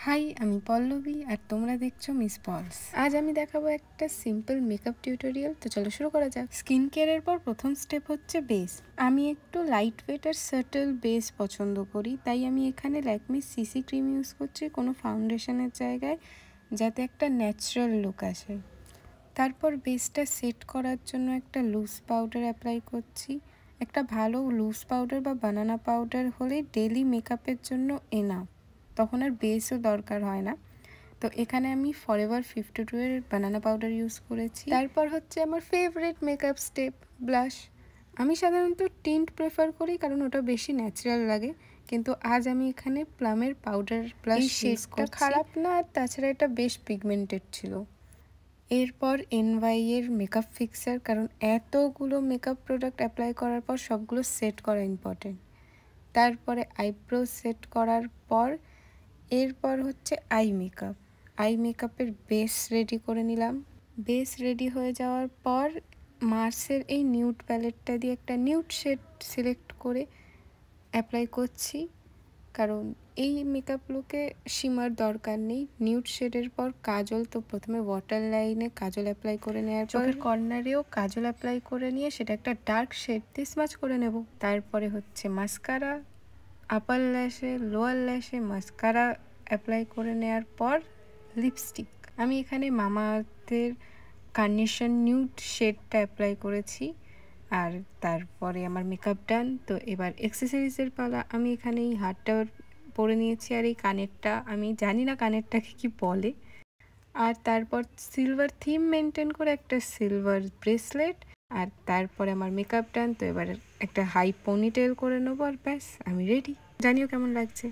High, আমি পল্লবী আর তোমরা দেখছো মিস পলস। আজ আমি দেখাবো একটা সিম্পল মেকআপ টিউটোরিয়াল। তো চলো শুরু করা যাক। স্কিন কেয়ারের পর প্রথম স্টেপ হচ্ছে বেস। আমি একটু লাইট ওয়েট আর সাটল বেস পছন্দ করি, তাই আমি এখানে ল্যাকমি সিসি ক্রিম ইউজ করছি কোনো ফাউন্ডেশনের জায়গায়, যাতে একটা ন্যাচারাল লুক আসে। তারপর বেসটা সেট করার জন্য একটা লুজ পাউডার অ্যাপ্লাই করছি। একটা ভালো লুজ পাউডার বা বানানা পাউডার হলে ডেলি মেকআপের জন্য এনাফ, তখন আর বেসও দরকার হয় না। তো এখানে আমি ফরএভার 52 এর বানানা পাউডার ইউজ করেছি। তারপর হচ্ছে আমার ফেভারিট মেকআপ স্টেপ, ব্লাশ। আমি সাধারণত টিন্ট প্রেফার করি কারণ ওটা বেশি ন্যাচারাল লাগে, কিন্তু আজ আমি এখানে প্লামের পাউডার ব্লাশ ইউজ করছি। খারাপ না, আর তাছাড়া এটা বেশ পিগমেন্টেড ছিল। এরপর এনওয়াই এর মেকআপ ফিক্সার, কারণ এতগুলো মেকআপ প্রোডাক্ট অ্যাপ্লাই করার পর সবগুলো সেট করা ইম্পর্টেন্ট। তারপরে আইব্রো সেট করার পর এরপর হচ্ছে আই মেকআপের বেস রেডি করে নিলাম। বেস রেডি হয়ে যাওয়ার পর মার্সের এই নিউড প্যালেটটা দিয়ে একটা নিউড শেড সিলেক্ট করে অ্যাপ্লাই করছি, কারণ এই মেকআপ লুকে শিমার দরকার নেই। নিউড শেডের পর কাজল, তো প্রথমে ওয়াটার লাইনে কাজল অ্যাপ্লাই করে নেওয়ার পর চোখের কর্নারেও কাজল অ্যাপ্লাই করে নিয়ে সেটা একটা ডার্ক শেড দিয়ে স্মাচ করে নেব। তারপরে হচ্ছে মাস্কারা, আপার ল্যাশে লোয়ার ল্যাশে মাস্কারা অ্যাপ্লাই করে নেওয়ার পর লিপস্টিক। আমি এখানে মামা আর্থের কার্নেশন নিউড শেডটা অ্যাপ্লাই করেছি। আর তারপরে আমার মেকআপ ডান। তো এবার অ্যাক্সেসরিজের পালা। আমি এখানে এই হারটা পরে নিয়েছি, আর এই কানেরটা, আমি জানি না কানেরটাকে কি বলে। আর তারপর সিলভার থিম মেনটেন করে একটা সিলভার ব্রেসলেট। আর তারপরে আমার মেকআপ ডান। তো এবার একটা হাই পনিটেল করে নেবো, আর ব্যাস আমি রেডি। জানিও কেমন লাগছে।